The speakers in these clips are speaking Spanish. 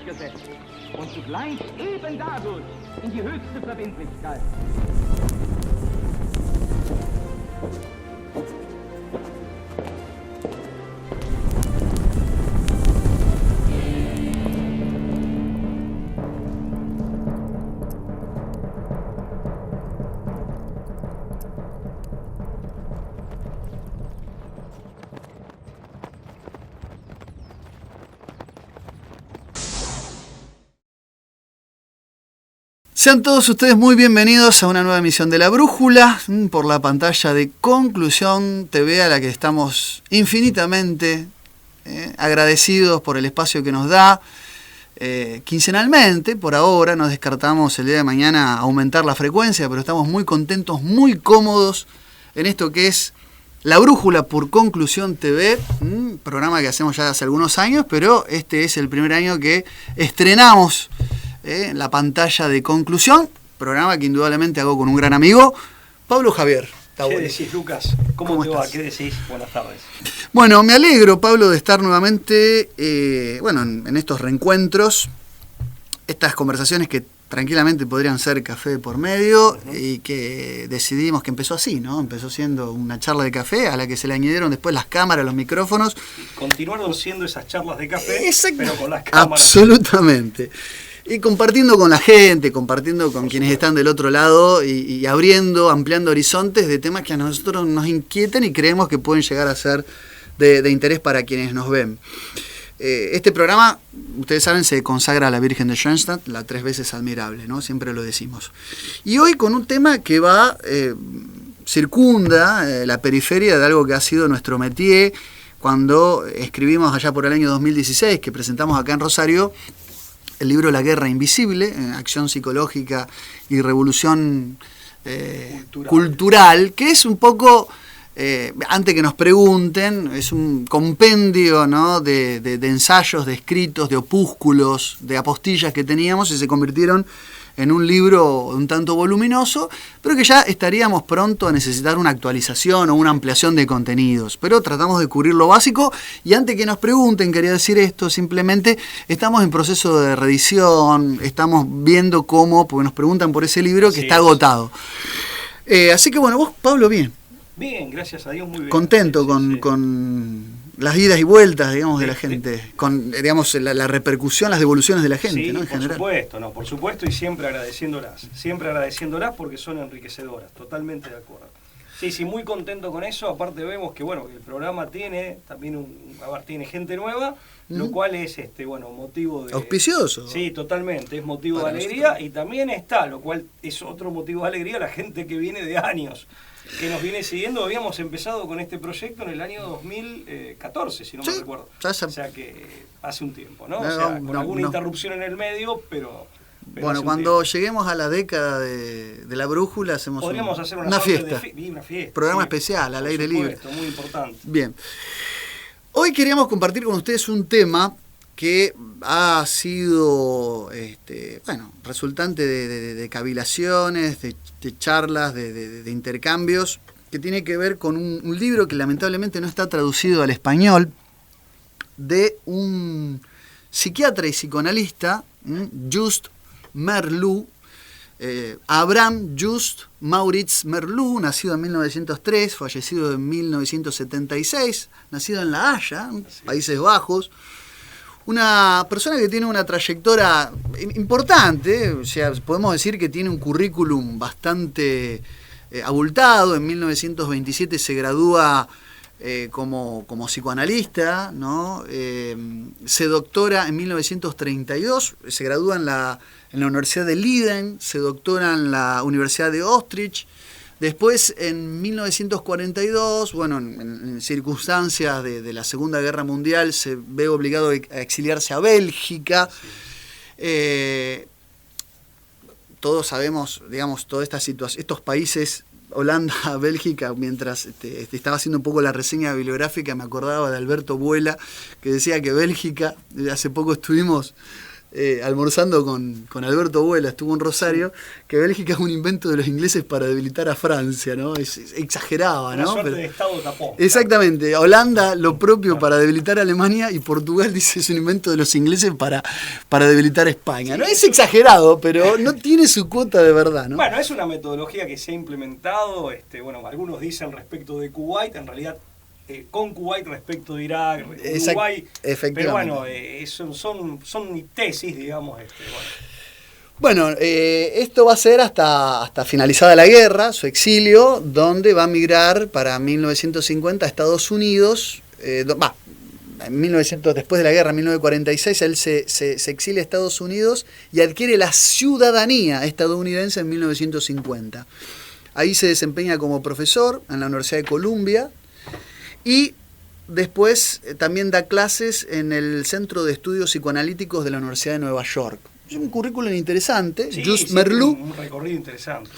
Gesetz und zugleich eben dadurch in die höchste Verbindlichkeit. Sean todos ustedes muy bienvenidos a una nueva emisión de La Brújula por la pantalla de Conclusión TV, a la que estamos infinitamente agradecidos por el espacio que nos da. Quincenalmente, por ahora, nos descartamos el día de mañana aumentar la frecuencia, pero estamos muy contentos, muy cómodos en esto que es La Brújula por Conclusión TV, un programa que hacemos ya hace algunos años, pero este es el primer año que estrenamos la pantalla de Conclusión, programa que indudablemente hago con un gran amigo, Pablo Javier. ¿Qué decís, Lucas? ¿Cómo te va? ¿Qué decís? Buenas tardes. Bueno, me alegro, Pablo, de estar nuevamente en estos reencuentros, estas conversaciones que tranquilamente podrían ser café por medio, y que decidimos que empezó así, ¿no? Empezó siendo una charla de café a la que se le añadieron después las cámaras, los micrófonos. Continuaron siendo esas charlas de café, pero con las cámaras. Absolutamente. Y compartiendo con la gente, compartiendo con quienes están del otro lado y abriendo, ampliando horizontes de temas que a nosotros nos inquietan y creemos que pueden llegar a ser de interés para quienes nos ven. Este programa, ustedes saben, se consagra a la Virgen de Schoenstatt, la 3 veces admirable, ¿no? Siempre lo decimos. Y hoy con un tema que circunda la periferia de algo que ha sido nuestro métier cuando escribimos allá por el año 2016, que presentamos acá en Rosario, el libro La Guerra Invisible, Acción Psicológica y Revolución Cultural, que es un poco, antes que nos pregunten, es un compendio, ¿no?, de ensayos, de escritos, de opúsculos, de apostillas que teníamos y se convirtieron en un libro un tanto voluminoso, pero que ya estaríamos pronto a necesitar una actualización o una ampliación de contenidos. Pero tratamos de cubrir lo básico y antes que nos pregunten, quería decir esto, simplemente estamos en proceso de reedición, estamos viendo cómo, porque nos preguntan por ese libro que está agotado. Así que bueno, vos, Pablo, bien. Bien, gracias a Dios, muy bien. Contento con las idas y vueltas, digamos, de la gente, con, digamos, la repercusión, las devoluciones de la gente, sí, ¿no? En general. Por supuesto, y siempre agradeciéndolas porque son enriquecedoras, totalmente de acuerdo. Sí, muy contento con eso. Aparte vemos que, bueno, el programa tiene también tiene gente nueva, lo cual es, motivo de... Auspicioso. Sí, totalmente, es motivo de alegría, y también está, lo cual es otro motivo de alegría, la gente que viene de años, que nos viene siguiendo. Habíamos empezado con este proyecto en el año 2014, si no me recuerdo. O sea que hace un tiempo, ¿no? Con alguna interrupción en el medio, pero bueno, cuando lleguemos a la década de La Brújula hacemos hacer una fiesta. Una fiesta. Programa especial, al aire libre. Muy importante. Bien. Hoy queríamos compartir con ustedes un tema que ha sido resultante de cavilaciones, de charlas, de intercambios, que tiene que ver con un libro que lamentablemente no está traducido al español, de un psiquiatra y psicoanalista, Just Merleau, Abraham Just Maurits Merleau, nacido en 1903, fallecido en 1976, nacido en La Haya, Países Bajos. Una persona que tiene una trayectoria importante, o sea, podemos decir que tiene un currículum bastante abultado. En 1927 se gradúa como psicoanalista, ¿no? Se doctora en 1932, se gradúa en la Universidad de Leiden, se doctora en la Universidad de Utrecht. Después, en 1942, en circunstancias de la Segunda Guerra Mundial, se ve obligado a exiliarse a Bélgica. Todos sabemos, digamos, toda esta situación, estos países, Holanda, Bélgica, mientras estaba haciendo un poco la reseña bibliográfica, me acordaba de Alberto Buela, que decía que Bélgica, hace poco estuvimos almorzando con Alberto Vuela, estuvo en Rosario, que Bélgica es un invento de los ingleses para debilitar a Francia, ¿no? Exageraba, Una ¿no? suerte de estado tapón. Exactamente. Holanda lo propio para debilitar a Alemania, y Portugal dice es un invento de los ingleses para debilitar a España, ¿no? Es exagerado, pero no tiene su cuota de verdad, ¿no? Bueno, es una metodología que se ha implementado, bueno, algunos dicen respecto de Kuwait, en realidad con Kuwait respecto de Irak, Uruguay, pero bueno, son tesis, digamos. Bueno, esto va a ser hasta finalizada la guerra, su exilio, donde va a migrar para 1950 a Estados Unidos. Después de la guerra, en 1946, él se exilia a Estados Unidos y adquiere la ciudadanía estadounidense en 1950. Ahí se desempeña como profesor en la Universidad de Columbia y después también da clases en el Centro de Estudios Psicoanalíticos de la Universidad de Nueva York. Es un currículum interesante. Sí, Just Merleau. Un recorrido interesante.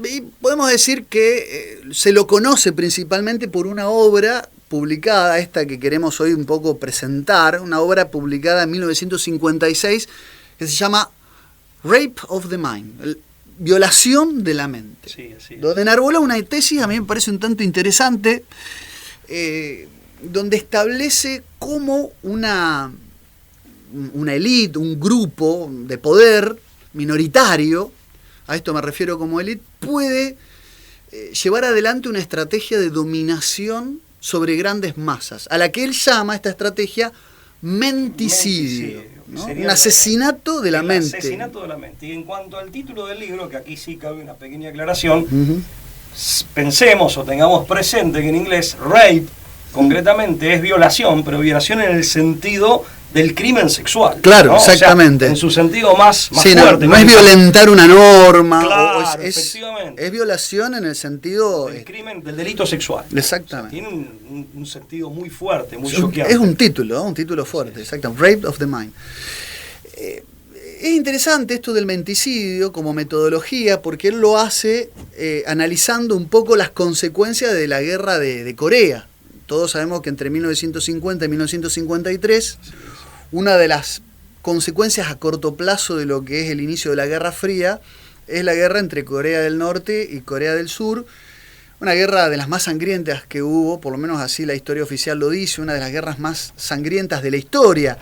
Y podemos decir que se lo conoce principalmente por una obra publicada, esta que queremos hoy un poco presentar, una obra publicada en 1956 que se llama Rape of the Mind, violación de la mente. Sí, así es. Donde enarbola una tesis, a mí me parece un tanto interesante, donde establece cómo una élite, un grupo de poder minoritario, a esto me refiero como élite, puede llevar adelante una estrategia de dominación sobre grandes masas, a la que él llama esta estrategia menticidio, ¿no? Un asesinato de la mente. Asesinato de la mente. Y en cuanto al título del libro, que aquí sí cabe una pequeña aclaración, pensemos o tengamos presente que en inglés rape concretamente es violación, pero violación en el sentido del crimen sexual. Claro, ¿no? exactamente. O sea, en su sentido más sí, fuerte. No es violentar una norma. Claro, efectivamente. Es violación en el sentido del crimen, del delito sexual. Exactamente. O sea, tiene un sentido muy fuerte, muy choqueante. Es un título fuerte, exactamente. Rape of the Mind. Es interesante esto del menticidio como metodología, porque él lo hace analizando un poco las consecuencias de la guerra de Corea. Todos sabemos que entre 1950 y 1953, una de las consecuencias a corto plazo de lo que es el inicio de la Guerra Fría es la guerra entre Corea del Norte y Corea del Sur, una guerra de las más sangrientas que hubo, por lo menos así la historia oficial lo dice, una de las guerras más sangrientas de la historia.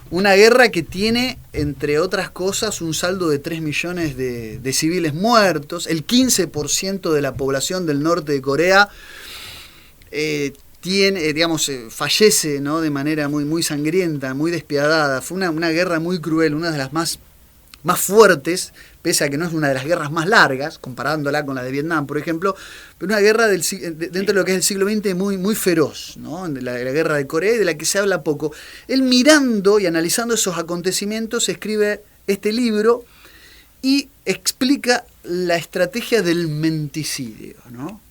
Una guerra que tiene, entre otras cosas, un saldo de 3 millones de civiles muertos, el 15% de la población del norte de Corea fallece, ¿no? De manera muy, muy sangrienta, muy despiadada. Fue una guerra muy cruel, una de las más fuertes, pese a que no es una de las guerras más largas, comparándola con la de Vietnam, por ejemplo, pero una guerra dentro de lo que es el siglo XX muy, muy feroz, ¿no? La guerra de Corea, y de la que se habla poco. Él, mirando y analizando esos acontecimientos, escribe este libro y explica la estrategia del menticidio, ¿no?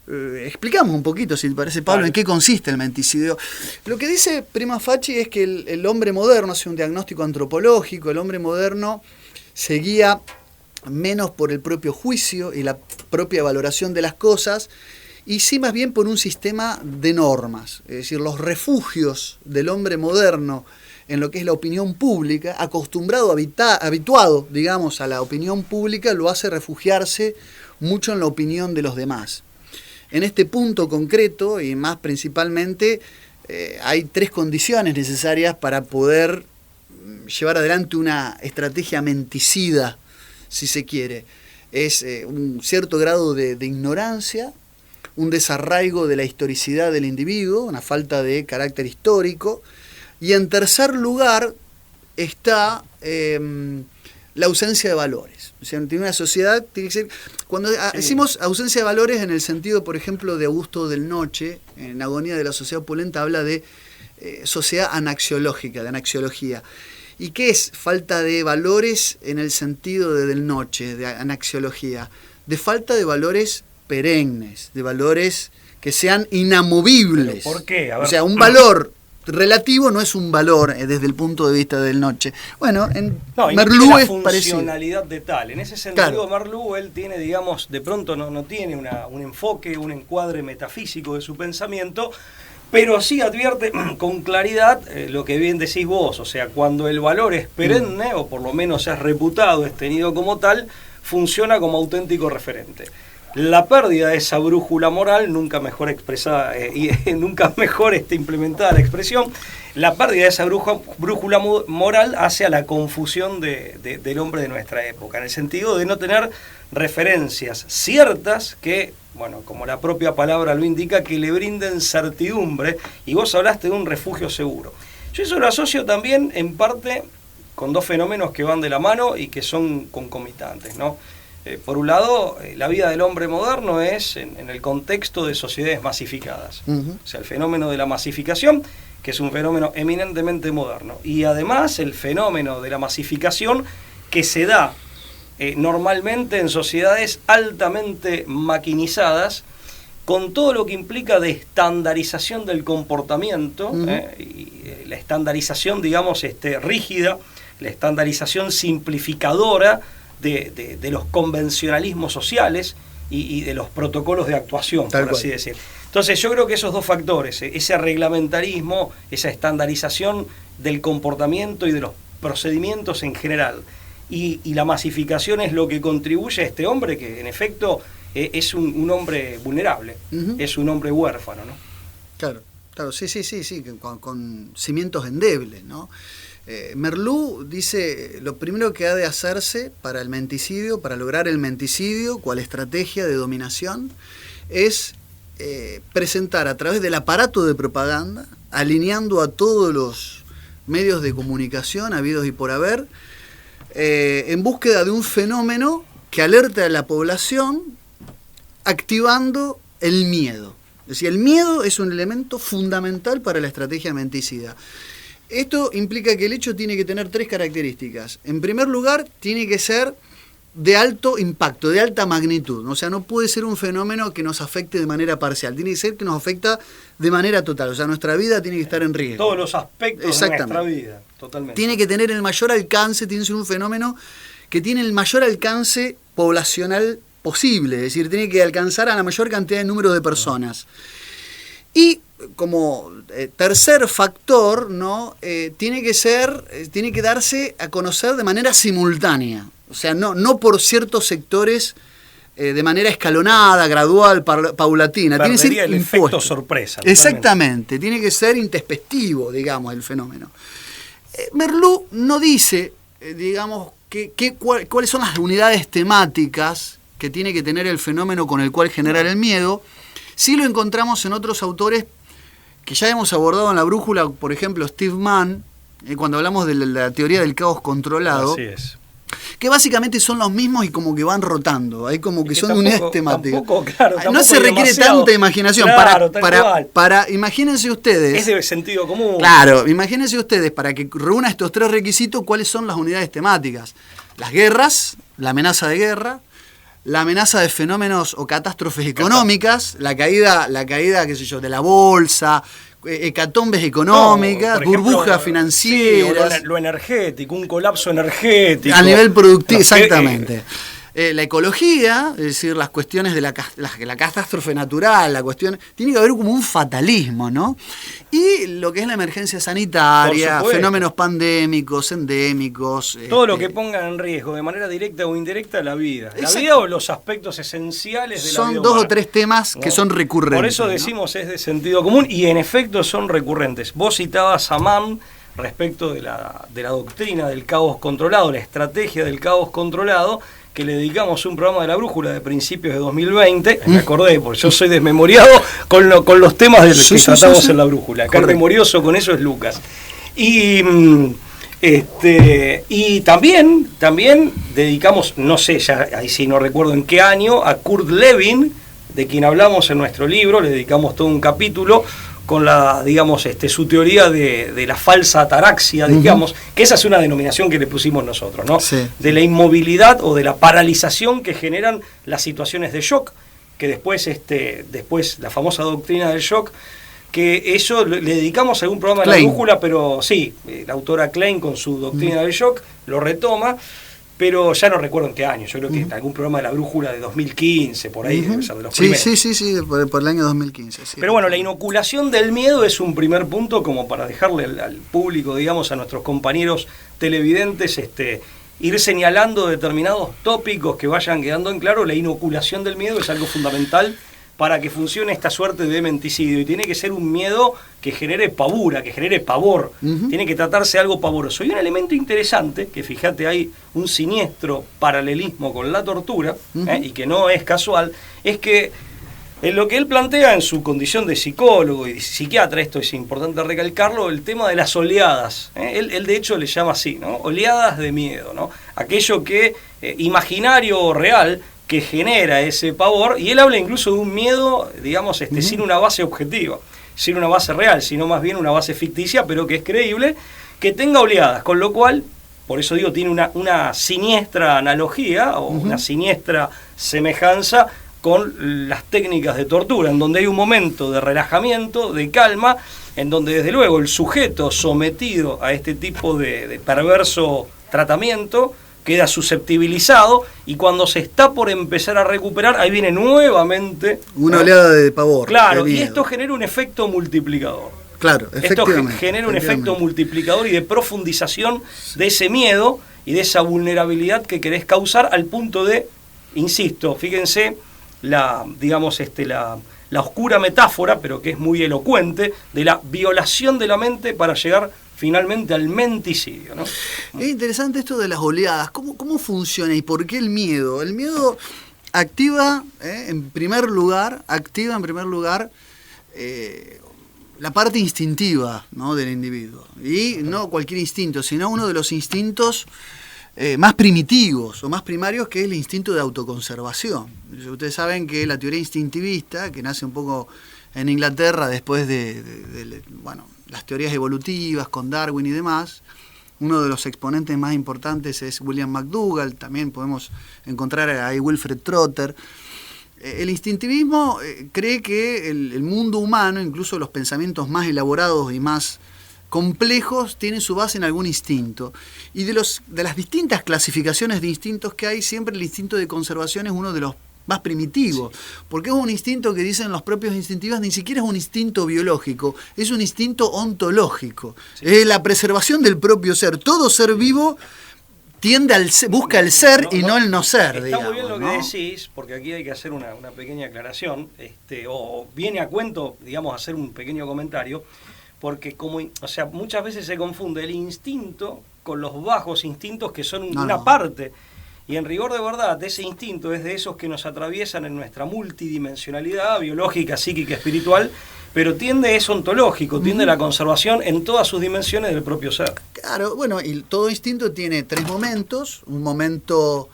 Explicamos un poquito, si te parece, Pablo, vale, en qué consiste el menticidio. Lo que dice Prima Facie es que el hombre moderno, hace un diagnóstico antropológico, el hombre moderno se guía menos por el propio juicio y la propia valoración de las cosas, y sí más bien por un sistema de normas. Es decir, los refugios del hombre moderno en lo que es la opinión pública, habituado, digamos, a la opinión pública, lo hace refugiarse mucho en la opinión de los demás. En este punto concreto, y más principalmente, hay 3 condiciones necesarias para poder llevar adelante una estrategia menticida, si se quiere. Es un cierto grado de ignorancia, un desarraigo de la historicidad del individuo, una falta de carácter histórico, y en tercer lugar está la ausencia de valores. O sea, tiene una sociedad, tiene que ser, cuando decimos ausencia de valores en el sentido, por ejemplo, de Augusto del Noche, en Agonía de la Sociedad Opulenta, habla de sociedad anaxiológica, de anaxiología. ¿Y qué es falta de valores en el sentido de del Noche, de anaxiología? De falta de valores perennes, de valores que sean inamovibles. ¿Por qué? A ver. O sea, un valor relativo no es un valor desde el punto de vista del Noche. Bueno, en Merleau es parecido. Funcionalidad de tal. En ese sentido, claro, Merleau, él tiene, digamos, de pronto no tiene un enfoque, un encuadre metafísico de su pensamiento, pero sí advierte con claridad lo que bien decís vos, o sea, cuando el valor es perenne, o por lo menos es reputado, es tenido como tal, funciona como auténtico referente. La pérdida de esa brújula moral, nunca mejor expresada y nunca mejor implementada la expresión, la pérdida de esa brújula moral hace a la confusión del hombre de nuestra época, en el sentido de no tener referencias ciertas que, bueno, como la propia palabra lo indica, que le brinden certidumbre, y vos hablaste de un refugio seguro. Yo eso lo asocio también en parte con dos fenómenos que van de la mano y que son concomitantes, ¿no? Por un lado, la vida del hombre moderno es en el contexto de sociedades masificadas. O sea, el fenómeno de la masificación, que es un fenómeno eminentemente moderno. Y además el fenómeno de la masificación que se da normalmente en sociedades altamente maquinizadas, con todo lo que implica de estandarización del comportamiento, y la estandarización, digamos, rígida, la estandarización simplificadora de los convencionalismos sociales y de los protocolos de actuación, por así decir. Entonces yo creo que esos dos factores, ese reglamentarismo, esa estandarización del comportamiento y de los procedimientos en general, y la masificación es lo que contribuye a este hombre que en efecto es un hombre vulnerable, es un hombre huérfano, ¿no? Claro, sí, con cimientos endebles, ¿no? Merleau dice, lo primero que ha de hacerse para el menticidio, para lograr el menticidio, cual estrategia de dominación, es presentar a través del aparato de propaganda, alineando a todos los medios de comunicación habidos y por haber, en búsqueda de un fenómeno que alerte a la población, activando el miedo. Es decir, el miedo es un elemento fundamental para la estrategia menticida. Esto implica que el hecho tiene que tener tres características. En primer lugar, tiene que ser de alto impacto, de alta magnitud. O sea, no puede ser un fenómeno que nos afecte de manera parcial. Tiene que ser que nos afecta de manera total. O sea, nuestra vida tiene que estar en riesgo. Todos los aspectos de nuestra vida, totalmente. Tiene que tener el mayor alcance, tiene que ser un fenómeno que tiene el mayor alcance poblacional posible. Es decir, tiene que alcanzar a la mayor cantidad de número de personas. Y como tercer factor, ¿no? Tiene que darse a conocer de manera simultánea, o sea, no por ciertos sectores de manera escalonada, gradual, paulatina. Perdería tiene que ser el efecto sorpresa. Exactamente, tiene que ser intempestivo, digamos, el fenómeno. Merleau no dice, digamos, cuáles son las unidades temáticas que tiene que tener el fenómeno con el cual generar el miedo. Sí lo encontramos en otros autores que ya hemos abordado en La Brújula, por ejemplo, Steve Mann, cuando hablamos de la teoría del caos controlado. Así es. Que básicamente son los mismos y como que van rotando, hay como que son unidades temáticas. Tampoco no se requiere tanta imaginación, claro, para imagínense ustedes. Es de sentido común. Claro, imagínense ustedes, para que reúna estos tres requisitos, cuáles son las unidades temáticas. Las guerras, la amenaza de guerra, la amenaza de fenómenos o catástrofes económicas, la caída, qué sé yo, de la bolsa, hecatombes económicas, burbujas financieras. Sí, lo energético, un colapso energético. A nivel productivo, exactamente. La ecología, es decir, las cuestiones de la catástrofe natural, tiene que haber como un fatalismo, ¿no? Y lo que es la emergencia sanitaria, fenómenos pandémicos, endémicos. Todo lo que ponga en riesgo, de manera directa o indirecta, la vida. La vida o los aspectos esenciales de la vida humana. Son dos o tres temas que son recurrentes. Por eso decimos, es de sentido común, y en efecto son recurrentes. Vos citabas a Mann respecto de la doctrina del caos controlado, la estrategia del caos controlado, que le dedicamos un programa de La Brújula de principios de 2020, me acordé, porque yo soy desmemoriado con los temas de los que tratamos en La Brújula. Acá el memorioso con eso es Lucas. Y también dedicamos, no sé, ya ahí sí no recuerdo en qué año, a Kurt Lewin, de quien hablamos en nuestro libro, le dedicamos todo un capítulo con su teoría de la falsa ataraxia, digamos, que esa es una denominación que le pusimos nosotros, ¿no? Sí. De la inmovilidad o de la paralización que generan las situaciones de shock, que después la famosa doctrina del shock, que eso le dedicamos a algún programa de La Brújula, pero sí, la autora Klein con su doctrina del shock lo retoma, pero ya no recuerdo en qué año, yo creo que en algún programa de La Brújula de 2015, por ahí, debe ser de los primeros. Sí, por el año 2015. Sí. Pero bueno, la inoculación del miedo es un primer punto como para dejarle al público, digamos, a nuestros compañeros televidentes, ir señalando determinados tópicos que vayan quedando en claro. La inoculación del miedo es algo fundamental para que funcione esta suerte de menticidio, y tiene que ser un miedo que genere pavura, que genere pavor, tiene que tratarse de algo pavoroso. Y un elemento interesante, que fíjate, hay un siniestro paralelismo con la tortura, y que no es casual, es que en lo que él plantea en su condición de psicólogo y psiquiatra, esto es importante recalcarlo, el tema de las oleadas, él de hecho le llama así, ¿no? Oleadas de miedo, ¿no? Aquello que, imaginario o real, que genera ese pavor, y él habla incluso de un miedo, digamos, sin una base objetiva, sin una base real, sino más bien una base ficticia, pero que es creíble, que tenga oleadas, con lo cual, por eso digo, tiene una siniestra analogía o una siniestra semejanza con las técnicas de tortura, en donde hay un momento de relajamiento, de calma, en donde desde luego el sujeto sometido a este tipo de perverso tratamiento queda susceptibilizado, y cuando se está por empezar a recuperar, ahí viene nuevamente una oleada de pavor. Claro, de y esto genera un efecto multiplicador. Claro, efectivamente. Esto genera un efecto multiplicador y de profundización de ese miedo y de esa vulnerabilidad que querés causar, al punto de, insisto, fíjense, la oscura metáfora, pero que es muy elocuente, de la violación de la mente para llegar finalmente al menticidio, ¿no? Es interesante esto de las oleadas. ¿Cómo funciona y por qué el miedo? El miedo activa, en primer lugar, la parte instintiva, ¿no?, del individuo. Y no cualquier instinto, sino uno de los instintos más primitivos o más primarios, que es el instinto de autoconservación. Ustedes saben que la teoría instintivista, que nace un poco en Inglaterra después de las teorías evolutivas con Darwin y demás, uno de los exponentes más importantes es William McDougall, también podemos encontrar ahí Wilfred Trotter. El instintivismo cree que el mundo humano, incluso los pensamientos más elaborados y más complejos, tienen su base en algún instinto. Y de las distintas clasificaciones de instintos que hay, siempre el instinto de conservación es uno de los más primitivo, porque es un instinto que dicen los propios instintivistas, ni siquiera es un instinto biológico, es un instinto ontológico, es la preservación del propio ser. Todo ser vivo tiende busca el ser y no el no ser. Está digamos, muy bien lo que ¿no? decís, porque aquí hay que hacer una pequeña aclaración, o viene a cuento, digamos, hacer un pequeño comentario, porque muchas veces se confunde el instinto con los bajos instintos, que son una parte. Y en rigor de verdad, ese instinto es de esos que nos atraviesan en nuestra multidimensionalidad biológica, psíquica, espiritual, pero es ontológico, tiende a la conservación en todas sus dimensiones del propio ser. Claro, bueno, y todo instinto tiene tres momentos: un momento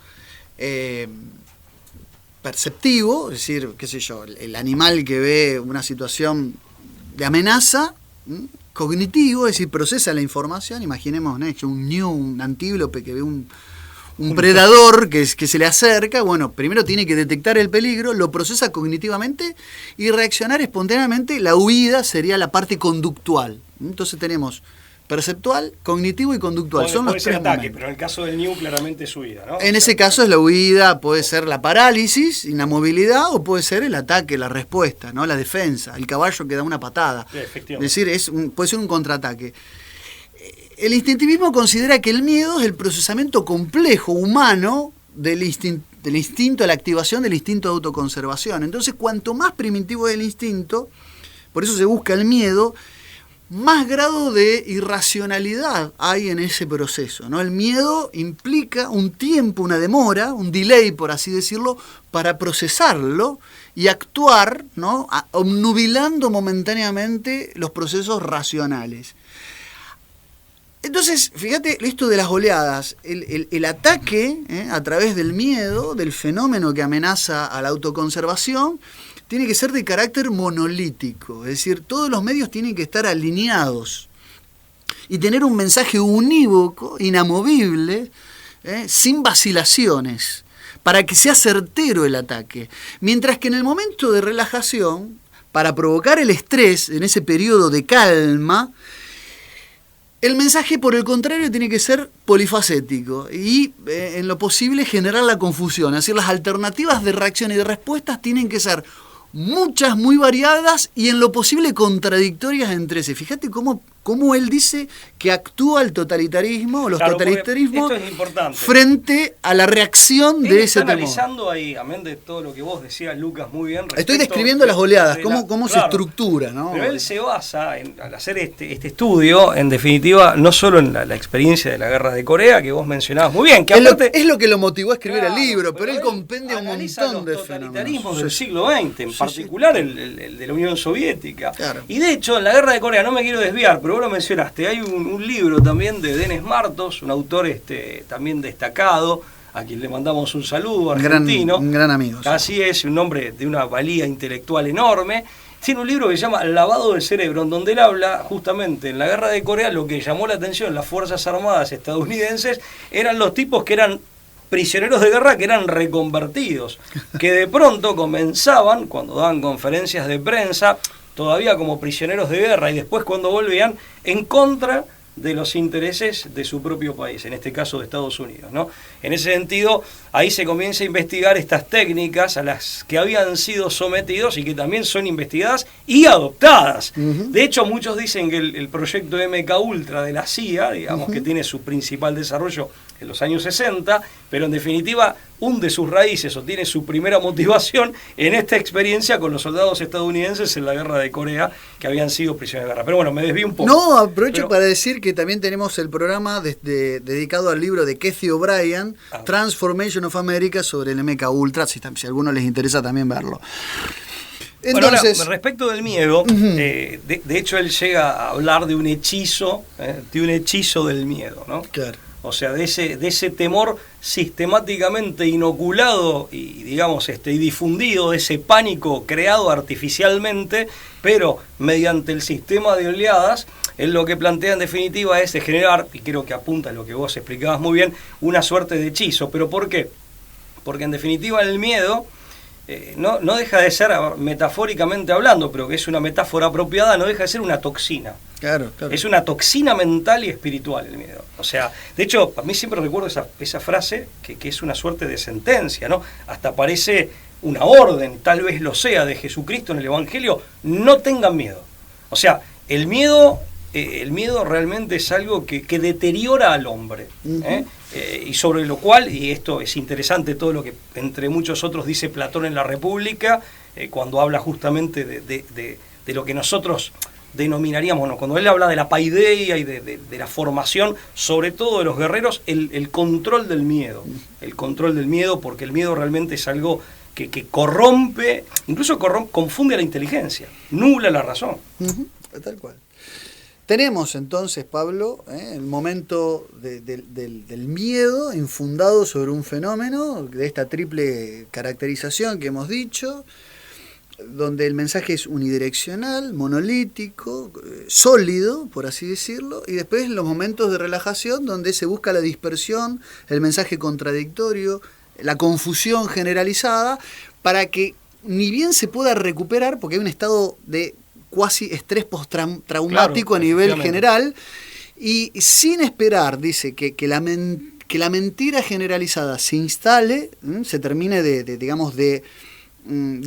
perceptivo, es decir, qué sé yo, el animal que ve una situación de amenaza; cognitivo, es decir, procesa la información. Imaginemos, ¿no?, un antílope que ve un predador que se le acerca. Bueno, primero tiene que detectar el peligro, lo procesa cognitivamente y reaccionar espontáneamente. La huida sería la parte conductual. Entonces tenemos perceptual, cognitivo y conductual. Son los tres ataque, momentos. pero en el caso del New claramente es huida, ¿no? En ese caso es la huida, puede ser la parálisis, inamovilidad, o puede ser el ataque, la respuesta, ¿no?, la defensa, el caballo que da una patada. Sí, efectivamente. Es decir, puede ser un contraataque. El instintivismo considera que el miedo es el procesamiento complejo humano del instinto, la activación del instinto de autoconservación. Entonces, cuanto más primitivo es el instinto, por eso se busca el miedo, más grado de irracionalidad hay en ese proceso, ¿no? El miedo implica un tiempo, una demora, un delay, por así decirlo, para procesarlo y actuar, ¿no?, obnubilando momentáneamente los procesos racionales. Entonces, fíjate esto de las oleadas, el ataque a través del miedo, del fenómeno que amenaza a la autoconservación, tiene que ser de carácter monolítico, es decir, todos los medios tienen que estar alineados y tener un mensaje unívoco, inamovible, sin vacilaciones, para que sea certero el ataque. Mientras que en el momento de relajación, para provocar el estrés, en ese periodo de calma, El mensaje, por el contrario, tiene que ser polifacético y, en lo posible, generar la confusión. Es decir, las alternativas de reacción y de respuestas tienen que ser muchas, muy variadas y, en lo posible, contradictorias entre sí. Fíjate cómo él dice que actúa el totalitarismo o los totalitarismos frente a la reacción de ese temor. Analizando ahí, amén de todo lo que vos decías, Lucas, muy bien. Estoy describiendo las oleadas, cómo se estructura, ¿no? Pero él se basa, al hacer este estudio, en definitiva, no solo en la experiencia de la guerra de Corea, que vos mencionabas muy bien. Que es lo que lo motivó a escribir el libro, pero él compendia un montón de totalitarismos del siglo XX, en particular el de la Unión Soviética. Claro. Y de hecho, en la guerra de Corea, no me quiero desviar, pero vos lo mencionaste, hay un libro también de Denis Martos, un autor también destacado, a quien le mandamos un saludo, argentino. Un gran amigo. Así es, un hombre de una valía intelectual enorme. Tiene un libro que se llama Lavado del Cerebro, en donde él habla justamente en la guerra de Corea. Lo que llamó la atención las Fuerzas Armadas estadounidenses eran los tipos que eran prisioneros de guerra, que eran reconvertidos, que de pronto comenzaban, cuando daban conferencias de prensa, todavía como prisioneros de guerra, y después cuando volvían, en contra de los intereses de su propio país, en este caso de Estados Unidos, ¿no? En ese sentido, ahí se comienza a investigar estas técnicas a las que habían sido sometidos y que también son investigadas y adoptadas. De hecho, muchos dicen que el proyecto MK-Ultra de la CIA, digamos, que tiene su principal desarrollo en los años 60, pero en definitiva hunde sus raíces o tiene su primera motivación en esta experiencia con los soldados estadounidenses en la guerra de Corea, que habían sido prisioneros de guerra. Pero bueno, me desvío un poco. No, aprovecho para decir que también tenemos el programa dedicado al libro de Keith O'Brien, Transformation of America, sobre el MK-Ultra, si a alguno les interesa también verlo. Entonces, bueno, ahora, respecto del miedo, de hecho él llega a hablar de un hechizo del miedo, ¿no? Claro. O sea, de ese temor sistemáticamente inoculado y digamos y difundido, de ese pánico creado artificialmente, pero mediante el sistema de oleadas. Él lo que plantea en definitiva es de generar, y creo que apunta a lo que vos explicabas muy bien, una suerte de hechizo. ¿Pero por qué? Porque en definitiva el miedo no deja de ser, metafóricamente hablando, pero que es una metáfora apropiada, no deja de ser una toxina. Claro. Es una toxina mental y espiritual el miedo. O sea, de hecho, a mí siempre recuerdo esa frase que es una suerte de sentencia, ¿no? Hasta parece una orden, tal vez lo sea, de Jesucristo en el Evangelio: no tengan miedo. O sea, el miedo realmente es algo que deteriora al hombre, y sobre lo cual, y esto es interesante, todo lo que entre muchos otros dice Platón en la República, cuando habla justamente de lo que nosotros denominaríamos, ¿no? Cuando él habla de la paideia y de la formación, sobre todo de los guerreros, el control del miedo, porque el miedo realmente es algo que corrompe, incluso confunde a la inteligencia, nubla la razón. Tal cual. Tenemos entonces, Pablo, el momento del miedo infundado sobre un fenómeno, de esta triple caracterización que hemos dicho, donde el mensaje es unidireccional, monolítico, sólido, por así decirlo, y después los momentos de relajación donde se busca la dispersión, el mensaje contradictorio, la confusión generalizada, para que ni bien se pueda recuperar, porque hay un estado de cuasi estrés postraumático, claro, a nivel general, y sin esperar, dice, que la mentira generalizada se instale, se termine de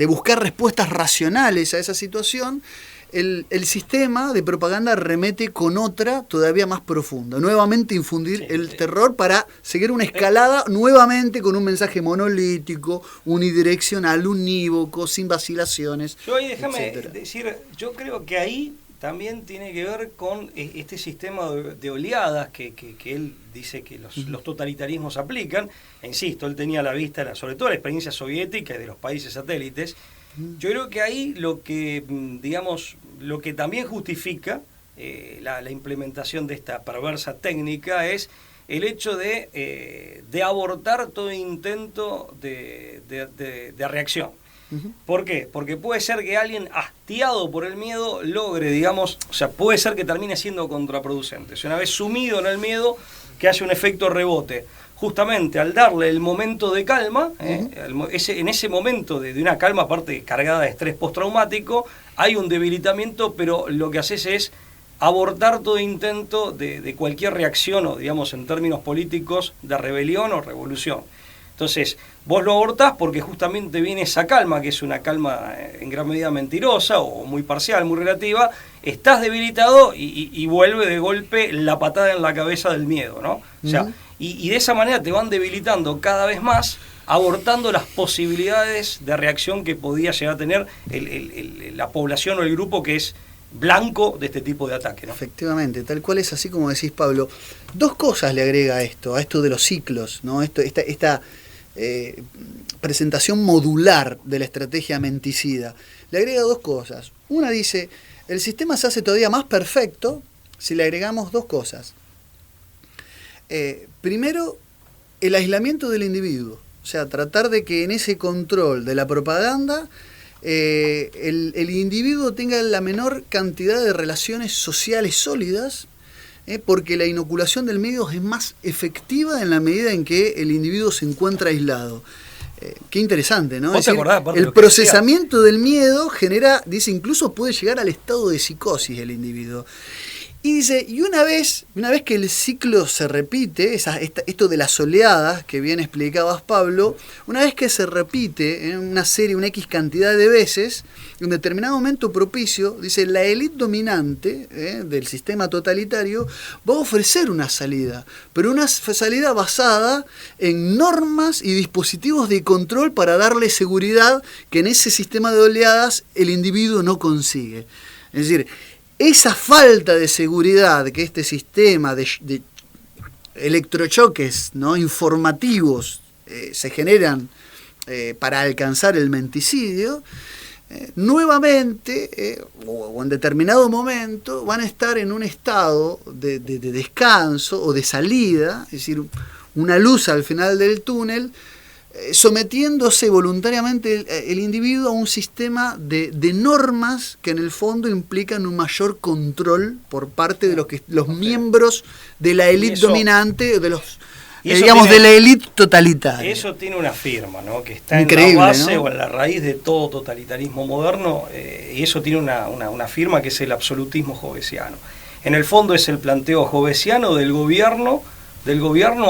buscar respuestas racionales a esa situación. El sistema de propaganda remete con otra todavía más profunda, nuevamente infundir el terror para seguir una escalada nuevamente con un mensaje monolítico, unidireccional, unívoco, sin vacilaciones. Yo ahí déjame decir, yo creo que ahí también tiene que ver con este sistema de oleadas que él dice que los totalitarismos aplican. E insisto, él tenía a la vista sobre todo la experiencia soviética y de los países satélites. Yo creo que ahí lo que también justifica la implementación de esta perversa técnica es el hecho de abortar todo intento de reacción. ¿Por qué? Porque puede ser que alguien hastiado por el miedo logre, puede ser que termine siendo contraproducente. Si una vez sumido en el miedo, que haya un efecto rebote. Justamente al darle el momento de calma, en ese momento de una calma, aparte cargada de estrés postraumático, hay un debilitamiento, pero lo que haces es abortar todo intento de cualquier reacción o, digamos, en términos políticos, de rebelión o revolución. Entonces, vos lo abortás porque justamente viene esa calma, que es una calma en gran medida mentirosa o muy parcial, muy relativa, estás debilitado y vuelve de golpe la patada en la cabeza del miedo, ¿no? O sea, y de esa manera te van debilitando cada vez más, abortando las posibilidades de reacción que podía llegar a tener la población o el grupo que es blanco de este tipo de ataque, ¿no? Efectivamente, tal cual es así como decís, Pablo. Dos cosas le agrega a esto de los ciclos, ¿no? Esta presentación modular de la estrategia menticida. Le agrega dos cosas. Una dice, el sistema se hace todavía más perfecto si le agregamos dos cosas. Primero, el aislamiento del individuo. O sea, tratar de que en ese control de la propaganda el individuo tenga la menor cantidad de relaciones sociales sólidas, porque la inoculación del miedo es más efectiva en la medida en que el individuo se encuentra aislado. Qué interesante, ¿no? ¿Vos te acordás, el procesamiento del miedo genera, dice, incluso puede llegar al estado de psicosis del individuo. Y dice, y una vez que el ciclo se repite, esto de las oleadas que bien explicabas, Pablo, una vez que se repite en una serie, una X cantidad de veces, en un determinado momento propicio, dice, la élite dominante del sistema totalitario va a ofrecer una salida, pero una salida basada en normas y dispositivos de control para darle seguridad que en ese sistema de oleadas el individuo no consigue. Es decir, esa falta de seguridad que este sistema de electrochoques, ¿no?, informativos se generan para alcanzar el menticidio, nuevamente o en determinado momento van a estar en un estado de descanso o de salida, es decir, una luz al final del túnel, sometiéndose voluntariamente el individuo a un sistema de normas que en el fondo implican un mayor control por parte de los miembros de la élite dominante, de los digamos de la élite totalitaria. Eso tiene una firma, ¿no?, que está increíble, en la base, ¿no?, o en la raíz de todo totalitarismo moderno, y eso tiene una firma que es el absolutismo jovesiano. En el fondo es el planteo jovesiano del gobierno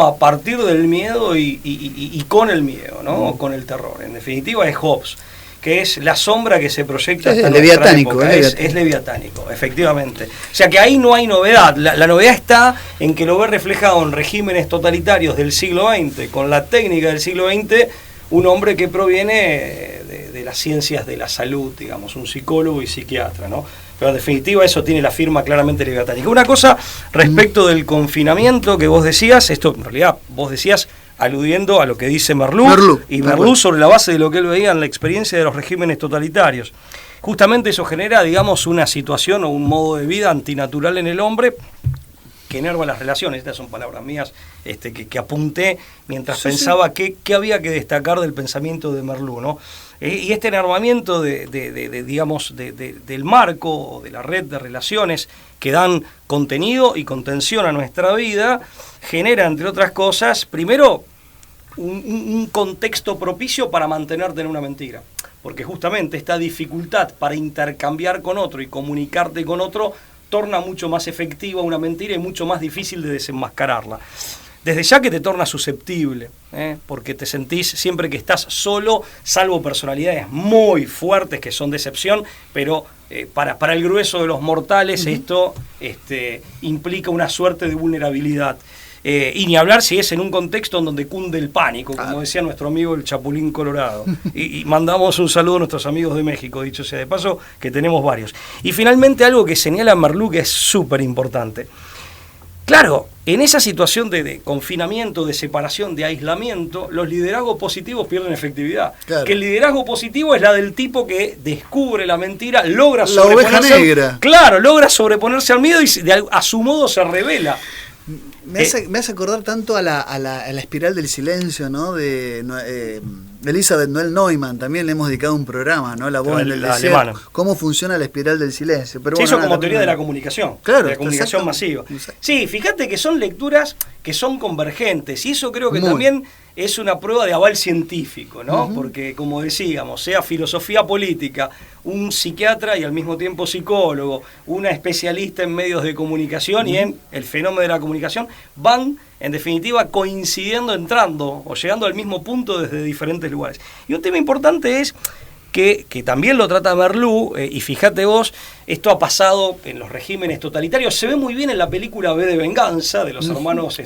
a partir del miedo y con el miedo, ¿no?, o con el terror. En definitiva es Hobbes, que es la sombra que se proyecta hasta nuestra época. Es leviatánico, efectivamente. O sea que ahí no hay novedad. La novedad está en que lo ve reflejado en regímenes totalitarios del siglo XX, con la técnica del siglo XX, un hombre que proviene de las ciencias de la salud, digamos, un psicólogo y psiquiatra, ¿no? Pero en definitiva eso tiene la firma claramente leviatánica. Una cosa respecto del confinamiento que vos decías, esto en realidad vos decías aludiendo a lo que dice Merleau sobre la base de lo que él veía en la experiencia de los regímenes totalitarios. Justamente eso genera, digamos, una situación o un modo de vida antinatural en el hombre que enerva las relaciones. Estas son palabras mías que apunté mientras pensaba qué había que destacar del pensamiento de Merleau, ¿no? Y este enervamiento digamos, del marco o de la red de relaciones que dan contenido y contención a nuestra vida, genera, entre otras cosas, primero, un contexto propicio para mantenerte en una mentira. Porque justamente esta dificultad para intercambiar con otro y comunicarte con otro torna mucho más efectiva una mentira y mucho más difícil de desenmascararla. Desde ya que te torna susceptible, porque te sentís siempre que estás solo, salvo personalidades muy fuertes que son de excepción, pero para el grueso de los mortales esto implica una suerte de vulnerabilidad. Y ni hablar si es en un contexto en donde cunde el pánico, como decía nuestro amigo el Chapulín Colorado. Y mandamos un saludo a nuestros amigos de México, dicho sea de paso, que tenemos varios. Y finalmente algo que señala Merleau que es súper importante. Claro, en esa situación de confinamiento, de separación, de aislamiento, los liderazgos positivos pierden efectividad. Claro. Que el liderazgo positivo es la del tipo que descubre la mentira, logra sobreponerse. La oveja negra. Claro, logra sobreponerse al miedo y a su modo se revela. Me hace acordar tanto a la espiral del silencio, ¿no? De Elizabeth Noel Neumann, también le hemos dedicado un programa, ¿no? La voz en el desierto, cómo funciona la espiral del silencio. Pero sí, bueno, eso como teoría de la comunicación, claro, de la comunicación masiva. Sí, fíjate que son lecturas que son convergentes, y eso creo que también es una prueba de aval científico, ¿no? Porque, como decíamos, sea filosofía política, un psiquiatra y al mismo tiempo psicólogo, una especialista en medios de comunicación y en el fenómeno de la comunicación, van, en definitiva, coincidiendo, entrando o llegando al mismo punto desde diferentes lugares. Y un tema importante es que también lo trata Merleau, y fíjate vos, esto ha pasado en los regímenes totalitarios, se ve muy bien en la película V de Venganza, de los hermanos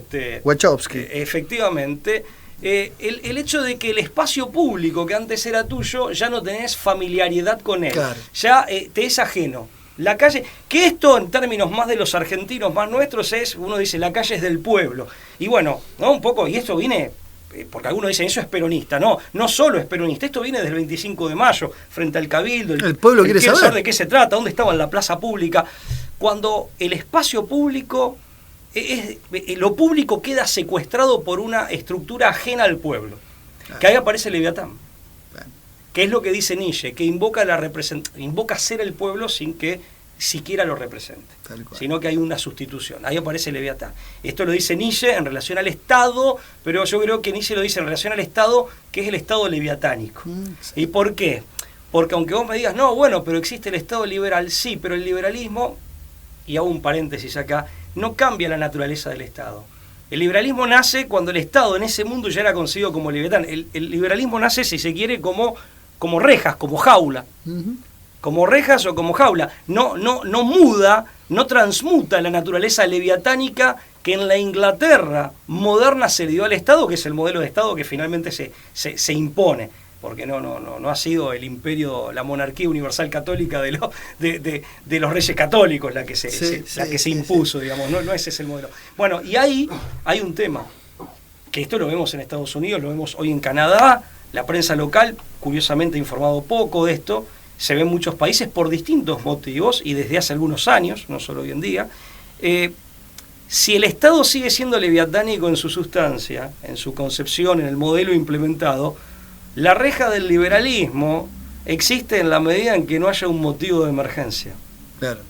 Wachowski. Efectivamente, el hecho de que el espacio público que antes era tuyo, ya no tenés familiaridad con él, claro. Ya te es ajeno. La calle, que esto en términos más de los argentinos, más nuestros, es, uno dice, la calle es del pueblo. Y bueno, ¿no? Un poco, y esto viene... porque algunos dicen eso es peronista, no solo es peronista, esto viene del 25 de mayo, frente al Cabildo, el pueblo quiere saber de qué se trata, dónde estaba en la plaza pública, cuando el espacio público, lo público queda secuestrado por una estructura ajena al pueblo, que ahí aparece Leviatán, que es lo que dice Nietzsche, que invoca ser el pueblo sin que siquiera lo represente, sino que hay una sustitución. Ahí aparece Leviatán. Esto lo dice Nietzsche en relación al Estado, pero yo creo que Nietzsche lo dice en relación al Estado, que es el Estado leviatánico. Sí. ¿Y por qué? Porque aunque vos me digas, no, bueno, pero existe el Estado liberal, sí, pero el liberalismo, y hago un paréntesis acá, no cambia la naturaleza del Estado. El liberalismo nace cuando el Estado en ese mundo ya era concebido como Leviatán. El liberalismo nace, si se quiere, como rejas, como jaula. Como rejas o como jaula, no muda, no transmuta la naturaleza leviatánica que en la Inglaterra moderna se dio al Estado, que es el modelo de Estado que finalmente se impone, porque no ha sido el imperio, la monarquía universal católica de los reyes católicos la que se impuso, digamos, no ese es el modelo. Bueno, y ahí hay un tema, que esto lo vemos en Estados Unidos, lo vemos hoy en Canadá, la prensa local, curiosamente ha informado poco de esto, se ve en muchos países por distintos motivos y desde hace algunos años, no solo hoy en día. Si el Estado sigue siendo leviatánico en su sustancia, en su concepción, en el modelo implementado, la reja del liberalismo existe en la medida en que no haya un motivo de emergencia. Claro.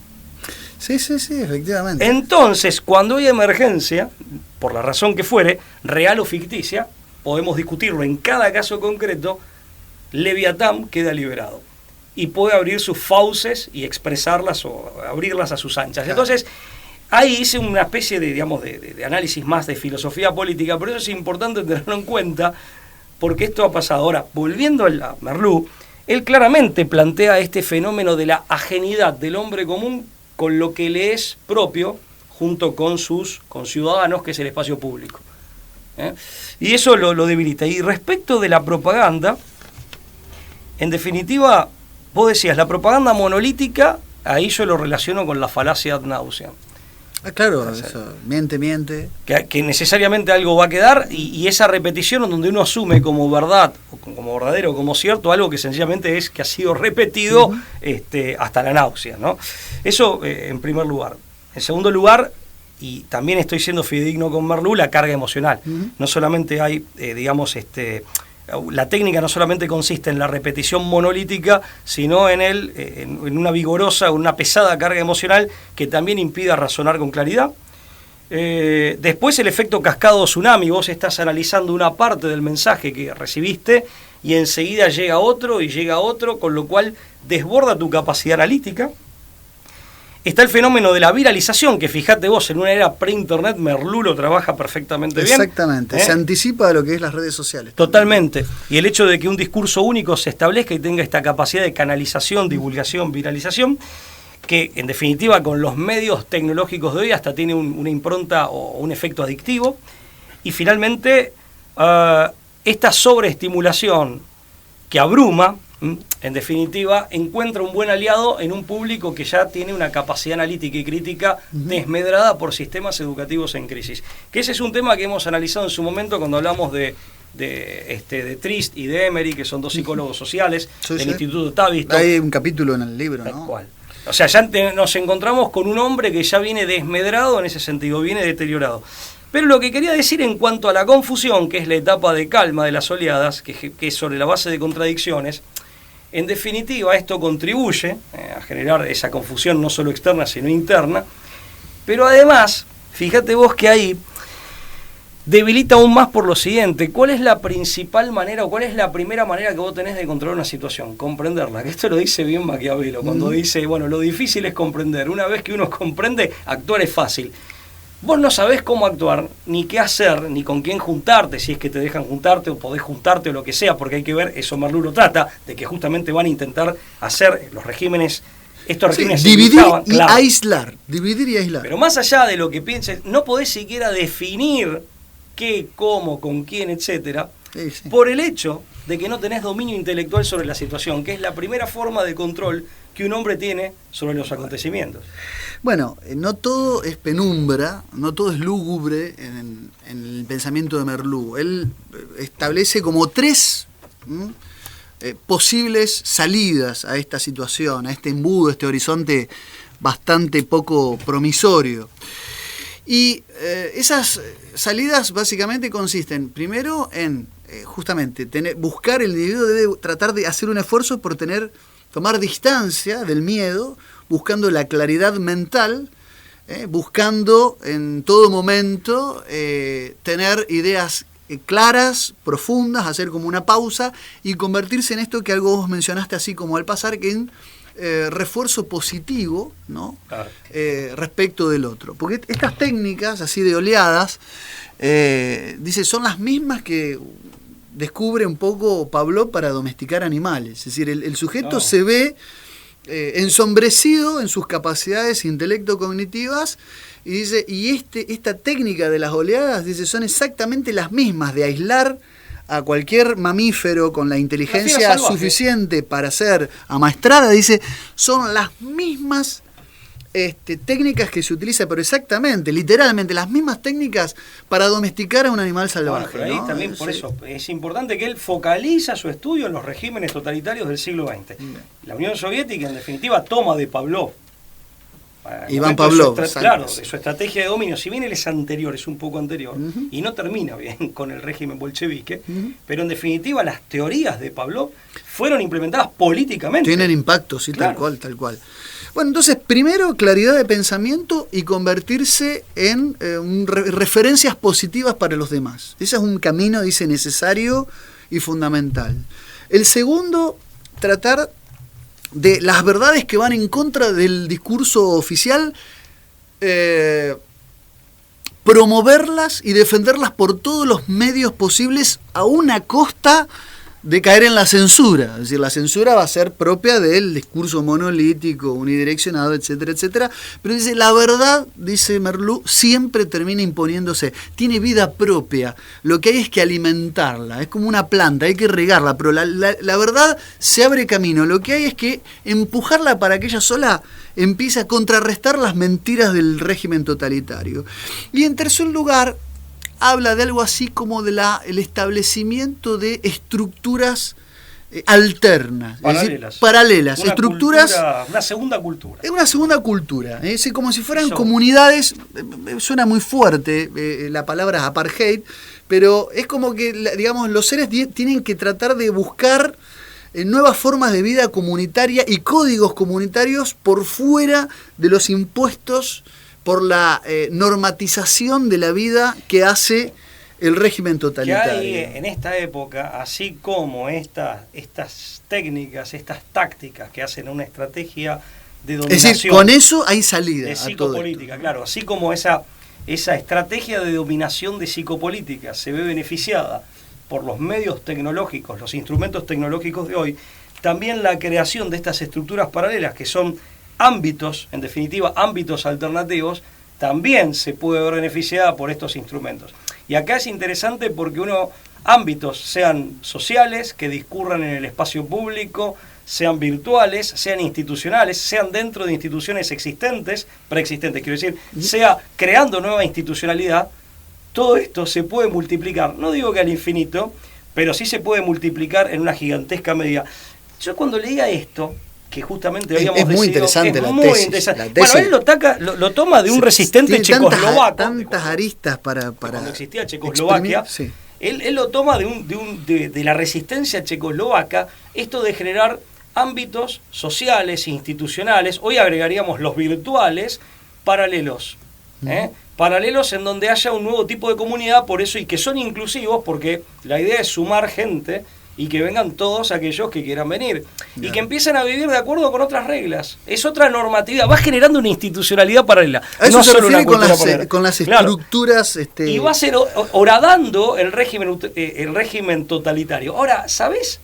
Sí, efectivamente. Entonces, cuando hay emergencia, por la razón que fuere, real o ficticia, podemos discutirlo en cada caso concreto, Leviatán queda liberado y puede abrir sus fauces y expresarlas o abrirlas a sus anchas. Claro. Entonces, ahí hice una especie de análisis más de filosofía política, pero eso es importante tenerlo en cuenta, porque esto ha pasado. Ahora, volviendo a Merleau, él claramente plantea este fenómeno de la ajenidad del hombre común con lo que le es propio, junto con sus conciudadanos, que es el espacio público. Y eso lo debilita. Y respecto de la propaganda, en definitiva, vos decías, la propaganda monolítica, ahí yo lo relaciono con la falacia ad nauseam. Claro, eso, miente. Que necesariamente algo va a quedar, y esa repetición en donde uno asume como verdad, o como verdadero, como cierto, algo que sencillamente es que ha sido repetido hasta la náusea, ¿no? Eso en primer lugar. En segundo lugar, y también estoy siendo fidedigno con Merleau, la carga emocional. No solamente hay, la técnica no solamente consiste en la repetición monolítica, sino en una vigorosa, una pesada carga emocional que también impida razonar con claridad. Después el efecto cascado tsunami, vos estás analizando una parte del mensaje que recibiste y enseguida llega otro y llega otro, con lo cual desborda tu capacidad analítica. Está el fenómeno de la viralización, que fíjate vos, en una era pre-internet, Merleau lo trabaja perfectamente bien. Exactamente, se anticipa a lo que es las redes sociales. Totalmente. Y el hecho de que un discurso único se establezca y tenga esta capacidad de canalización, divulgación, viralización, que en definitiva con los medios tecnológicos de hoy hasta tiene una impronta o un efecto adictivo. Y finalmente, esta sobreestimulación que abruma, en definitiva, encuentra un buen aliado en un público que ya tiene una capacidad analítica y crítica desmedrada por sistemas educativos en crisis. Que ese es un tema que hemos analizado en su momento cuando hablamos de Trist y de Emery, que son dos psicólogos sociales del Instituto Tavistock. Hay un capítulo en el libro, ¿no? Tal cual. O sea, ya nos encontramos con un hombre que ya viene desmedrado en ese sentido, viene deteriorado. Pero lo que quería decir en cuanto a la confusión, que es la etapa de calma de las oleadas, que es sobre la base de contradicciones, en definitiva esto contribuye a generar esa confusión no solo externa, sino interna. Pero además, fíjate vos que ahí debilita aún más por lo siguiente. ¿Cuál es la principal manera o cuál es la primera manera que vos tenés de controlar una situación? Comprenderla, que esto lo dice bien Maquiavelo, cuando dice, bueno, lo difícil es comprender. Una vez que uno comprende, actuar es fácil. Vos no sabés cómo actuar, ni qué hacer, ni con quién juntarte, si es que te dejan juntarte o podés juntarte o lo que sea, porque hay que ver, eso Merleau lo trata, de que justamente van a intentar hacer los regímenes, estos regímenes dividir y claro, aislar, dividir y aislar. Pero más allá de lo que pienses, no podés siquiera definir qué, cómo, con quién, etcétera, Sí. por el hecho de que no tenés dominio intelectual sobre la situación, que es la primera forma de control que un hombre tiene sobre los acontecimientos. Bueno, no todo es penumbra, no todo es lúgubre en el pensamiento de Merleau. Él establece como 3 posibles salidas a esta situación, a este embudo, a este horizonte bastante poco promisorio. Y esas salidas básicamente consisten, primero, en justamente buscar, el individuo debe tratar de hacer un esfuerzo por tomar distancia del miedo, buscando la claridad mental, buscando en todo momento tener ideas claras, profundas, hacer como una pausa y convertirse en esto que algo vos mencionaste así como al pasar, que en refuerzo positivo, ¿no? Claro. Respecto del otro. Porque estas técnicas así de oleadas, dice, son las mismas que descubre un poco Pavlov para domesticar animales. Es decir, el sujeto se ve ensombrecido en sus capacidades intelecto-cognitivas y dice, esta técnica de las oleadas, dice, son exactamente las mismas de aislar a cualquier mamífero con la inteligencia suficiente para ser amaestrada, dice, son las mismas técnicas que se utilizan, pero exactamente, literalmente, las mismas técnicas para domesticar a un animal salvaje. Bueno, pero ahí también, por eso, es importante que él focaliza su estudio en los regímenes totalitarios del siglo XX. La Unión Soviética, en definitiva, toma de Pavlov. Iván Pavlov. Claro, de su estrategia de dominio, si bien él es anterior, es un poco anterior, y no termina bien con el régimen bolchevique, pero en definitiva las teorías de Pavlov fueron implementadas políticamente. Tienen impacto, sí, claro. tal cual. Bueno, entonces, primero, claridad de pensamiento y convertirse en referencias positivas para los demás. Ese es un camino, dice, necesario y fundamental. El segundo, tratar de las verdades que van en contra del discurso oficial, promoverlas y defenderlas por todos los medios posibles a una costa de caer en la censura. Es decir, la censura va a ser propia del discurso monolítico, unidireccionado, etcétera, etcétera. Pero dice, la verdad, dice Merleau, siempre termina imponiéndose. Tiene vida propia. Lo que hay es que alimentarla. Es como una planta, hay que regarla. Pero la verdad se abre camino. Lo que hay es que empujarla para que ella sola empiece a contrarrestar las mentiras del régimen totalitario. Y en tercer lugar, habla de algo así como de el establecimiento de estructuras alternas, paralelas, estructuras, una segunda cultura. Es una segunda cultura, es como si fueran comunidades, suena muy fuerte la palabra apartheid, pero es como que, digamos, los seres tienen que tratar de buscar nuevas formas de vida comunitaria y códigos comunitarios por fuera de los impuestos por la normatización de la vida que hace el régimen totalitario. Que hay en esta época, así como estas técnicas, estas tácticas que hacen una estrategia de dominación. Es decir, con eso hay salida. De psicopolítica, claro. Así como esa estrategia de dominación de psicopolítica se ve beneficiada por los medios tecnológicos, los instrumentos tecnológicos de hoy, también la creación de estas estructuras paralelas que son ámbitos, en definitiva, ámbitos alternativos, también se puede ver beneficiada por estos instrumentos. Y acá es interesante porque ámbitos sean sociales, que discurran en el espacio público, sean virtuales, sean institucionales, sean dentro de instituciones preexistentes, quiero decir, sea creando nueva institucionalidad, todo esto se puede multiplicar, no digo que al infinito, pero sí se puede multiplicar en una gigantesca medida. Yo cuando leía esto, que justamente habíamos decidido, muy interesante la tesis. Bueno, él lo toma de un resistente checoslovaco. Tantas aristas para cuando existía Checoslovaquia, sí. Él lo toma de la resistencia checoslovaca, esto de generar ámbitos sociales, institucionales, hoy agregaríamos los virtuales, paralelos. paralelos en donde haya un nuevo tipo de comunidad, por eso, y que son inclusivos, porque la idea es sumar gente y que vengan todos aquellos que quieran venir. Y que empiecen a vivir de acuerdo con otras reglas. Es otra normatividad, va generando una institucionalidad paralela. A eso no se solo refiere una cultura con las paralela. estructuras... Claro. Y va a ser horadando el régimen totalitario. Ahora, ¿sabés?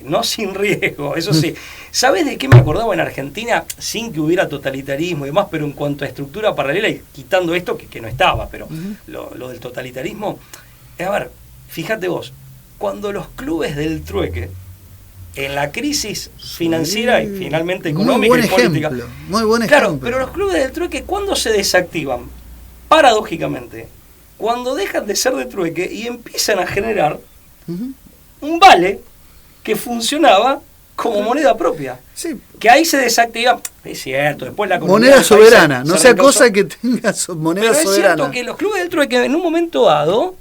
No sin riesgo, eso sí. ¿Sabés de qué me acordaba en Argentina sin que hubiera totalitarismo y demás, pero en cuanto a estructura paralela, y quitando esto que no estaba, pero lo del totalitarismo? A ver, fíjate vos, cuando los clubes del trueque, en la crisis financiera y finalmente económica y política... Muy buen ejemplo. Claro, pero los clubes del trueque, ¿cuándo se desactivan? Paradójicamente, cuando dejan de ser de trueque y empiezan a generar un vale que funcionaba como moneda propia. Sí. Que ahí se desactiva, es cierto, después la moneda soberana, no sea cosa que tenga moneda pero soberana. Es cierto que los clubes del trueque en un momento dado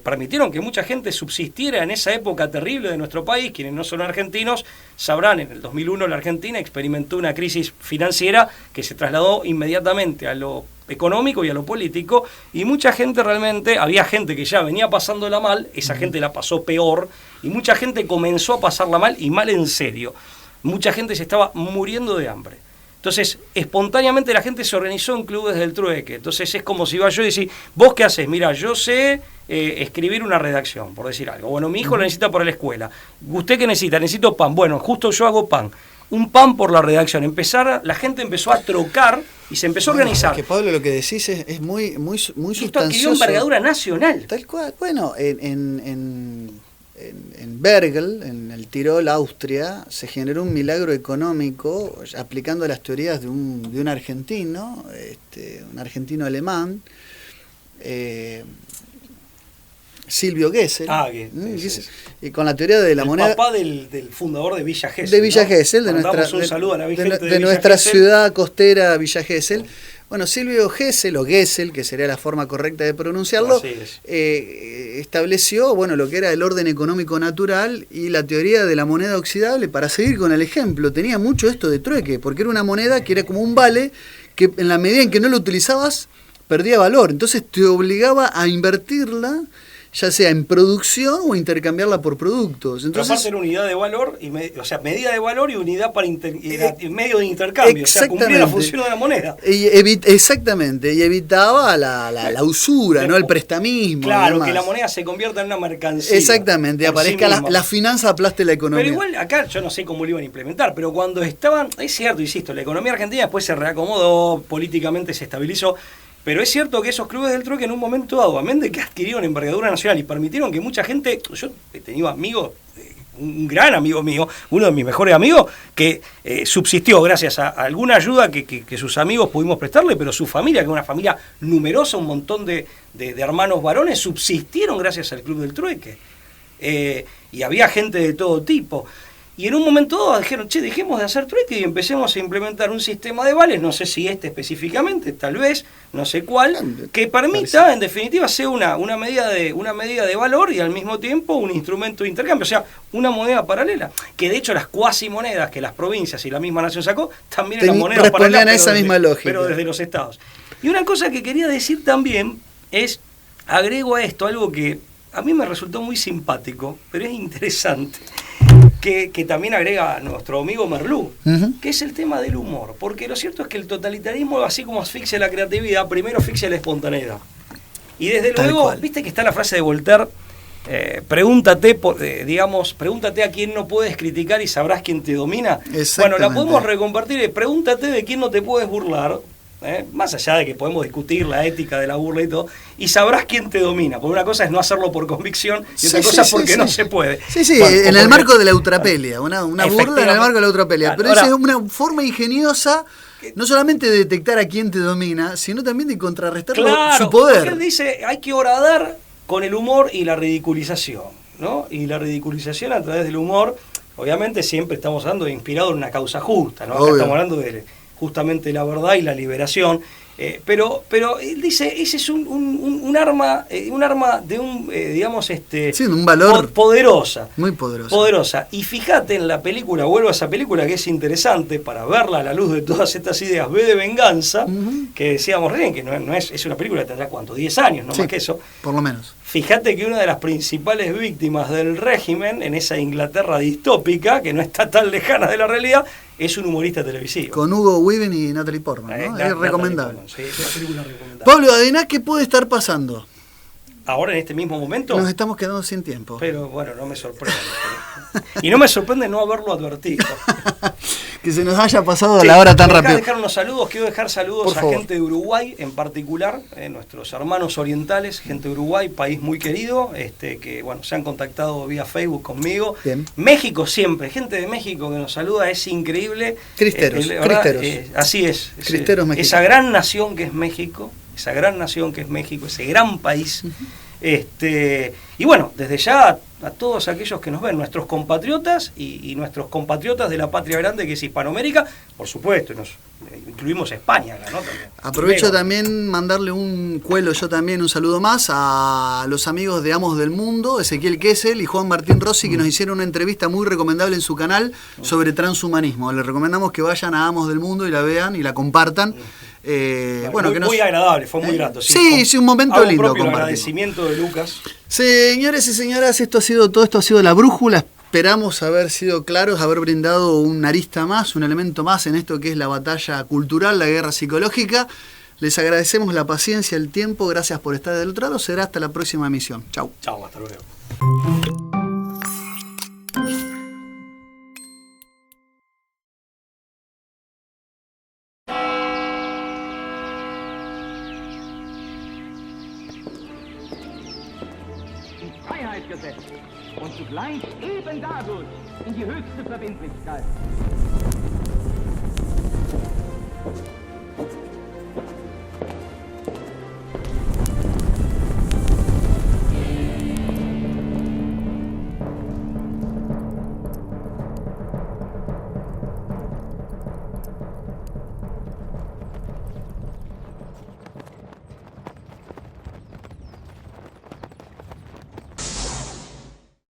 permitieron que mucha gente subsistiera en esa época terrible de nuestro país. Quienes no son argentinos sabrán, en el 2001 la Argentina experimentó una crisis financiera que se trasladó inmediatamente a lo económico y a lo político, y mucha gente realmente, había gente que ya venía pasándola mal, esa gente la pasó peor, y mucha gente comenzó a pasarla mal, y mal en serio. Mucha gente se estaba muriendo de hambre. Entonces, espontáneamente la gente se organizó en clubes del trueque. Entonces es como si iba yo y decía, ¿vos qué haces? Mira, yo sé escribir una redacción, por decir algo. Bueno, mi hijo lo necesita para la escuela. ¿Usted qué necesita? Necesito pan. Bueno, justo yo hago pan. Un pan por la redacción. La gente empezó a trocar y se empezó a organizar. Que Pablo, lo que decís es muy sustancioso. Esto adquirió envergadura nacional. Tal cual. Bueno, en Bergel, en el Tirol, Austria, se generó un milagro económico aplicando las teorías de un argentino, un argentino alemán, Silvio Gesell. Y con la teoría de la moneda. El papá del fundador de Villa Gesell. De Villa Gesell, un saludo a la de nuestra ciudad costera, Villa Gesell. Bueno, Silvio Gesell, o Gesell, que sería la forma correcta de pronunciarlo, estableció lo que era el orden económico natural y la teoría de la moneda oxidable. Para seguir con el ejemplo, tenía mucho esto de trueque, porque era una moneda que era como un vale, que en la medida en que no lo utilizabas, perdía valor. Entonces te obligaba a invertirla, ya sea en producción o intercambiarla por productos. Entonces, pero aparte era unidad de valor, medida de valor y unidad para medio de intercambio, o sea, cumplía la función de la moneda. Exactamente, y evitaba la usura, ¿no? El prestamismo. Claro, que la moneda se convierta en una mercancía. Exactamente, aparezca la finanza aplaste la economía. Pero igual acá yo no sé cómo lo iban a implementar, pero cuando estaban, es cierto, insisto, la economía argentina después se reacomodó, políticamente se estabilizó. Pero es cierto que esos clubes del trueque en un momento dado, amén de que adquirieron envergadura nacional y permitieron que mucha gente, yo he tenido amigos, un gran amigo mío, uno de mis mejores amigos, que subsistió gracias a alguna ayuda que sus amigos pudimos prestarle, pero su familia, que es una familia numerosa, un montón de hermanos varones, subsistieron gracias al club del trueque. Y había gente de todo tipo. Y en un momento dado dijeron, dejemos de hacer trueque y empecemos a implementar un sistema de vales, no sé si específicamente, tal vez, no sé cuál, que permita, en definitiva, ser una medida de valor y al mismo tiempo un instrumento de intercambio, o sea, una moneda paralela. Que de hecho las cuasimonedas que las provincias y la misma nación sacó, también eran monedas paralelas, a esa misma lógica. Pero desde los estados. Y una cosa que quería decir también es, agrego a esto algo que a mí me resultó muy simpático, pero es interesante. Que también agrega nuestro amigo Merlú, que es el tema del humor. Porque lo cierto es que el totalitarismo, así como asfixia la creatividad, primero asfixia la espontaneidad. Y desde luego, viste que está la frase de Voltaire, pregúntate a quién no puedes criticar y sabrás quién te domina. Bueno, la podemos recompartir, pregúntate de quién no te puedes burlar, más allá de que podemos discutir la ética de la burla y todo, y sabrás quién te domina, porque una cosa es no hacerlo por convicción y otra cosa es porque no se puede. En el marco de la eutrapelia, una burla en el marco de la eutrapelia, pero esa es una forma ingeniosa no solamente de detectar a quién te domina, sino también de contrarrestar su poder. Porque él dice, hay que horadar con el humor y la ridiculización, ¿no? Y la ridiculización a través del humor, obviamente siempre estamos hablando de inspirado en una causa justa, ¿no? Acá estamos hablando de justamente la verdad y la liberación, Pero él dice, ese es un arma de un, digamos, sí, un valor poderosa. Muy poderosa. Poderosa. Y fíjate en la película, vuelvo a esa película que es interesante para verla a la luz de todas estas ideas, V de Venganza, que decíamos recién, que no es una película que tendrá, ¿cuánto? 10 años, no sí, más que eso. Por lo menos. Fíjate que una de las principales víctimas del régimen, en esa Inglaterra distópica, que no está tan lejana de la realidad, es un humorista televisivo. Con Hugo Weaving y Natalie Portman, ¿no? Es recomendable. Sí, es una película recomendable. Pablo, además, ¿qué puede estar pasando? Ahora, en este mismo momento. Nos estamos quedando sin tiempo. Pero bueno, no me sorprende. Y no me sorprende no haberlo advertido. Que se nos haya pasado la hora tan rápido. Dejar unos saludos, quiero dejar saludos a gente de Uruguay en particular, nuestros hermanos orientales, gente de Uruguay, país muy querido, que bueno, se han contactado vía Facebook conmigo. Bien. México siempre, gente de México que nos saluda, es increíble. Cristeros, cristeros. Así es. Cristeros mexicanos. Esa gran nación que es México, ese gran país. Y bueno, desde ya a todos aquellos que nos ven, nuestros compatriotas y nuestros compatriotas de la patria grande que es Hispanoamérica, por supuesto, nos incluimos España acá, ¿no? También. Aprovecho también mandarle un saludo más a los amigos de Amos del Mundo, Ezequiel Kessel y Juan Martín Rossi, que nos hicieron una entrevista muy recomendable en su canal sobre transhumanismo. Les recomendamos que vayan a Amos del Mundo y la vean y la compartan. Muy agradable, fue muy grato. Sí, un momento lindo. El agradecimiento de Lucas. Señores y señoras, esto ha sido La Brújula. Esperamos haber sido claros, haber brindado una arista más, un elemento más en esto que es la batalla cultural, la guerra psicológica. Les agradecemos la paciencia, el tiempo, gracias por estar del otro lado. Será hasta la próxima emisión. Chau. Chau, hasta luego. Freiheit gesetzt und zugleich eben dadurch in die höchste Verbindlichkeit.